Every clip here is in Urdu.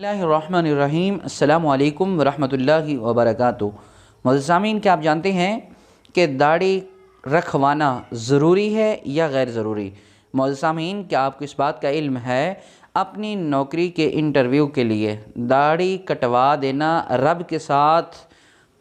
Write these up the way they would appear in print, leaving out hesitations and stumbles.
اللہ الرحمن الرحیم۔ السلام علیکم ورحمۃ اللہ وبرکاتہ۔ معزز سامعین، کیا آپ جانتے ہیں کہ داڑھی رکھوانا ضروری ہے یا غیر ضروری؟ معزز سامعین، کیا آپ کو اس بات کا علم ہے اپنی نوکری کے انٹرویو کے لیے داڑھی کٹوا دینا رب کے ساتھ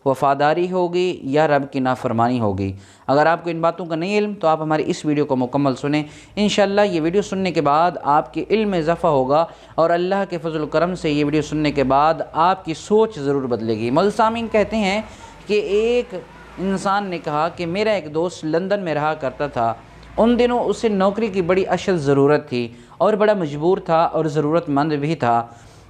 وفاداری ہوگی یا رب کی نافرمانی ہوگی؟ اگر آپ کو ان باتوں کا نہیں علم تو آپ ہماری اس ویڈیو کو مکمل سنیں۔ انشاءاللہ یہ ویڈیو سننے کے بعد آپ کے علم میں اضافہ ہوگا اور اللہ کے فضل و کرم سے یہ ویڈیو سننے کے بعد آپ کی سوچ ضرور بدلے گی۔ معزز سامعین، کہتے ہیں کہ ایک انسان نے کہا کہ میرا ایک دوست لندن میں رہا کرتا تھا، ان دنوں اسے نوکری کی بڑی اشد ضرورت تھی اور بڑا مجبور تھا اور ضرورت مند بھی تھا۔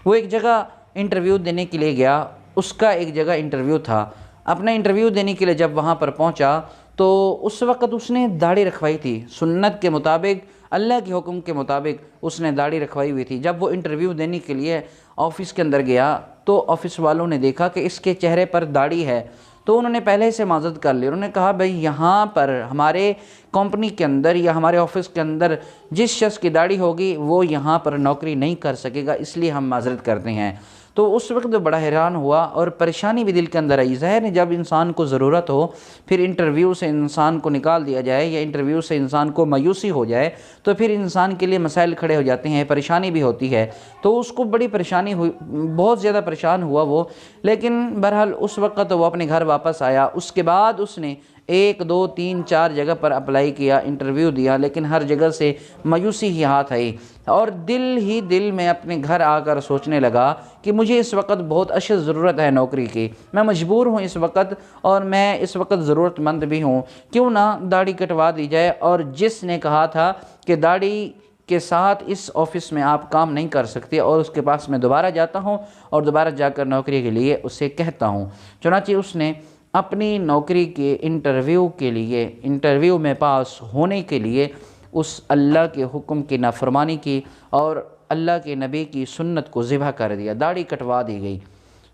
وہ ایک جگہ انٹرویو دینے کے لیے گیا، اس کا ایک جگہ انٹرویو تھا۔ اپنا انٹرویو دینے کے لیے جب وہاں پر پہنچا تو اس وقت اس نے داڑھی رکھوائی تھی، سنت کے مطابق، اللہ کے حکم کے مطابق اس نے داڑھی رکھوائی ہوئی تھی۔ جب وہ انٹرویو دینے کے لیے آفس کے اندر گیا تو آفس والوں نے دیکھا کہ اس کے چہرے پر داڑھی ہے، تو انہوں نے پہلے سے معذرت کر لی۔ انہوں نے کہا بھئی یہاں پر ہمارے کمپنی کے اندر یا ہمارے آفس کے اندر جس شخص کی داڑھی ہوگی وہ یہاں پر نوکری نہیں کر سکے گا، اس لیے ہم معذرت کرتے ہیں۔ تو اس وقت بڑا حیران ہوا اور پریشانی بھی دل کے اندر آئی۔ ظاہر ہے جب انسان کو ضرورت ہو پھر انٹرویو سے انسان کو نکال دیا جائے یا انٹرویو سے انسان کو مایوسی ہو جائے تو پھر انسان کے لیے مسائل کھڑے ہو جاتے ہیں، پریشانی بھی ہوتی ہے۔ تو اس کو بڑی پریشانی ہوئی، بہت زیادہ پریشان ہوا وہ، لیکن بہرحال اس وقت وہ اپنے گھر واپس آیا۔ اس کے بعد اس نے 1 2 3 4 جگہ پر اپلائی کیا، انٹرویو دیا، لیکن ہر جگہ سے مایوسی ہی ہاتھ آئی اور دل میں اپنے گھر آ کر سوچنے لگا کہ مجھے اس وقت بہت اشد ضرورت ہے نوکری کی، میں مجبور ہوں اس وقت اور میں اس وقت ضرورت مند بھی ہوں، کیوں نہ داڑھی کٹوا دی جائے۔ اور جس نے کہا تھا کہ داڑھی کے ساتھ اس آفس میں آپ کام نہیں کر سکتے اور اس کے پاس میں دوبارہ جاتا ہوں اور دوبارہ جا کر نوکری کے لیے اسے کہتا ہوں۔ چنانچہ اس نے اپنی نوکری کے انٹرویو کے لیے، انٹرویو میں پاس ہونے کے لیے اس اللہ کے حکم کی نافرمانی کی اور اللہ کے نبی کی سنت کو ذبح کر دیا، داڑھی کٹوا دی گئی۔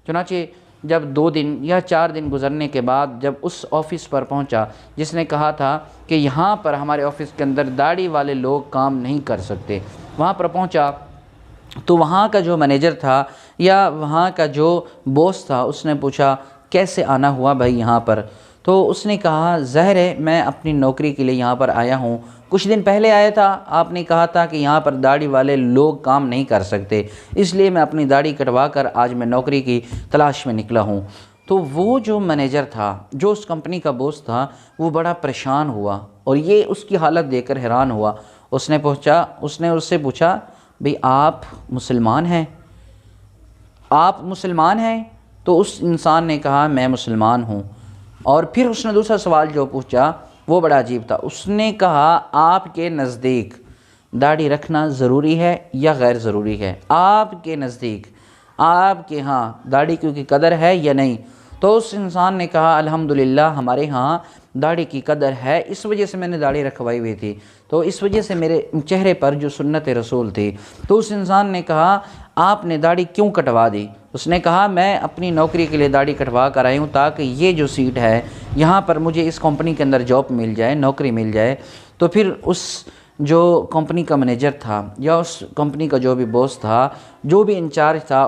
چنانچہ جب 2 دن یا 4 دن گزرنے کے بعد جب اس آفس پر پہنچا جس نے کہا تھا کہ یہاں پر ہمارے آفس کے اندر داڑھی والے لوگ کام نہیں کر سکتے، وہاں پر پہنچا تو وہاں کا جو مینیجر تھا یا وہاں کا جو باس تھا اس نے پوچھا کیسے آنا ہوا بھائی یہاں پر؟ تو اس نے کہا ظاہر ہے میں اپنی نوکری کے لیے یہاں پر آیا ہوں، کچھ دن پہلے آیا تھا، آپ نے کہا تھا کہ یہاں پر داڑھی والے لوگ کام نہیں کر سکتے، اس لیے میں اپنی داڑھی کٹوا کر آج میں نوکری کی تلاش میں نکلا ہوں۔ تو وہ جو مینیجر تھا، جو اس کمپنی کا باس تھا، وہ بڑا پریشان ہوا اور یہ اس کی حالت دیکھ کر حیران ہوا۔ اس نے اس سے پوچھا بھئی آپ مسلمان ہیں؟ آپ مسلمان ہیں؟ تو اس انسان نے کہا میں مسلمان ہوں۔ اور پھر اس نے دوسرا سوال جو پوچھا وہ بڑا عجیب تھا، اس نے کہا آپ کے نزدیک داڑھی رکھنا ضروری ہے یا غیر ضروری ہے؟ آپ کے نزدیک، آپ کے ہاں داڑھی کی قدر ہے یا نہیں؟ تو اس انسان نے کہا الحمدللہ ہمارے ہاں داڑھی کی قدر ہے، اس وجہ سے میں نے داڑھی رکھوائی ہوئی تھی، تو اس وجہ سے میرے چہرے پر جو سنت رسول تھی۔ تو اس انسان نے کہا آپ نے داڑھی کیوں کٹوا دی؟ اس نے کہا میں اپنی نوکری کے لیے داڑھی کٹوا کر آئی ہوں تاکہ یہ جو سیٹ ہے یہاں پر مجھے اس کمپنی کے اندر جاب مل جائے، نوکری مل جائے۔ تو پھر اس جو کمپنی کا مینیجر تھا یا اس کمپنی کا جو بھی باس تھا، جو بھی انچارج تھا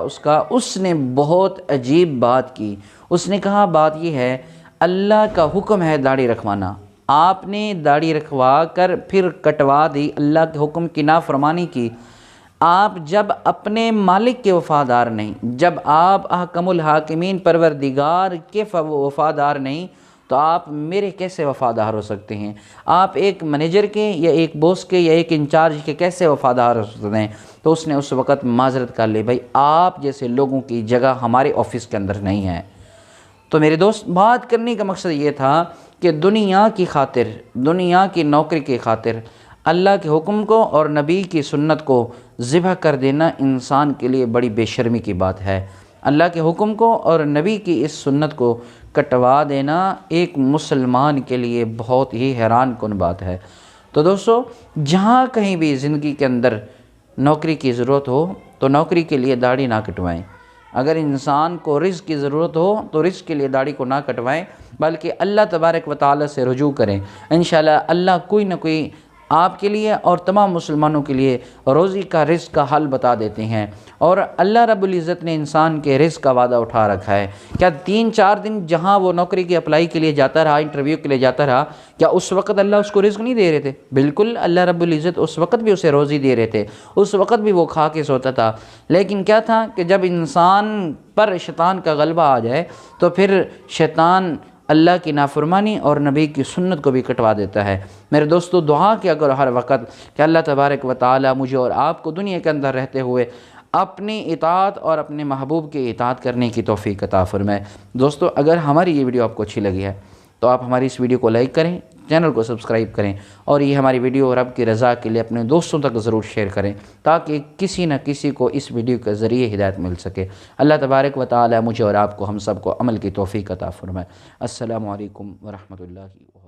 اس نے بہت عجیب بات کی۔ اس نے کہا بات یہ ہے اللہ کا حکم ہے داڑھی رکھوانا، آپ نے داڑھی رکھوا کر پھر کٹوا دی، اللہ کے حکم کی نافرمانی کی۔ آپ جب اپنے مالک کے وفادار نہیں، جب آپ احکم الحاکمین پروردگار کے وفادار نہیں تو آپ میرے کیسے وفادار ہو سکتے ہیں؟ آپ ایک مینیجر کے یا ایک باس کے یا ایک انچارج کے کیسے وفادار ہو سکتے ہیں؟ تو اس نے اس وقت معذرت کر لی، بھائی آپ جیسے لوگوں کی جگہ ہمارے آفس کے اندر نہیں ہے۔ تو میرے دوست، بات کرنے کا مقصد یہ تھا کہ دنیا کی خاطر، دنیا کی نوکری کی خاطر اللہ کے حکم کو اور نبی کی سنت کو ذبح کر دینا انسان کے لیے بڑی بے شرمی کی بات ہے۔ اللہ کے حکم کو اور نبی کی اس سنت کو کٹوا دینا ایک مسلمان کے لیے بہت ہی حیران کن بات ہے۔ تو دوستو، جہاں کہیں بھی زندگی کے اندر نوکری کی ضرورت ہو تو نوکری کے لیے داڑھی نہ کٹوائیں۔ اگر انسان کو رزق کی ضرورت ہو تو رزق کے لیے داڑھی کو نہ کٹوائیں، بلکہ اللہ تبارک و تعالی سے رجوع کریں۔ انشاءاللہ اللہ کوئی نہ کوئی آپ کے لیے اور تمام مسلمانوں کے لیے روزی کا رزق کا حل بتا دیتے ہیں، اور اللہ رب العزت نے انسان کے رزق کا وعدہ اٹھا رکھا ہے۔ کیا 3-4 دن جہاں وہ نوکری کی اپلائی کے لیے جاتا رہا، انٹرویو کے لیے جاتا رہا، کیا اس وقت اللہ اس کو رزق نہیں دے رہے تھے؟ بالکل، اللہ رب العزت اس وقت بھی اسے روزی دے رہے تھے، اس وقت بھی وہ کھا کے سوتا تھا۔ لیکن کیا تھا کہ جب انسان پر شیطان کا غلبہ آ جائے تو پھر شیطان اللہ کی نافرمانی اور نبی کی سنت کو بھی کٹوا دیتا ہے۔ میرے دوستو، دعا کیا کرو ہر وقت کہ اللہ تبارک و تعالی مجھے اور آپ کو دنیا کے اندر رہتے ہوئے اپنی اطاعت اور اپنے محبوب کی اطاعت کرنے کی توفیق عطا فرمائے۔ دوستو، اگر ہماری یہ ویڈیو آپ کو اچھی لگی ہے تو آپ ہماری اس ویڈیو کو لائک کریں، چینل کو سبسکرائب کریں، اور یہ ہماری ویڈیو رب کی رضا کے لیے اپنے دوستوں تک ضرور شیئر کریں تاکہ کسی نہ کسی کو اس ویڈیو کے ذریعے ہدایت مل سکے۔ اللہ تبارک و تعالی مجھے اور آپ کو، ہم سب کو عمل کی توفیق عطا فرمائے۔ السلام علیکم ورحمۃ اللہ وبرکاتہ۔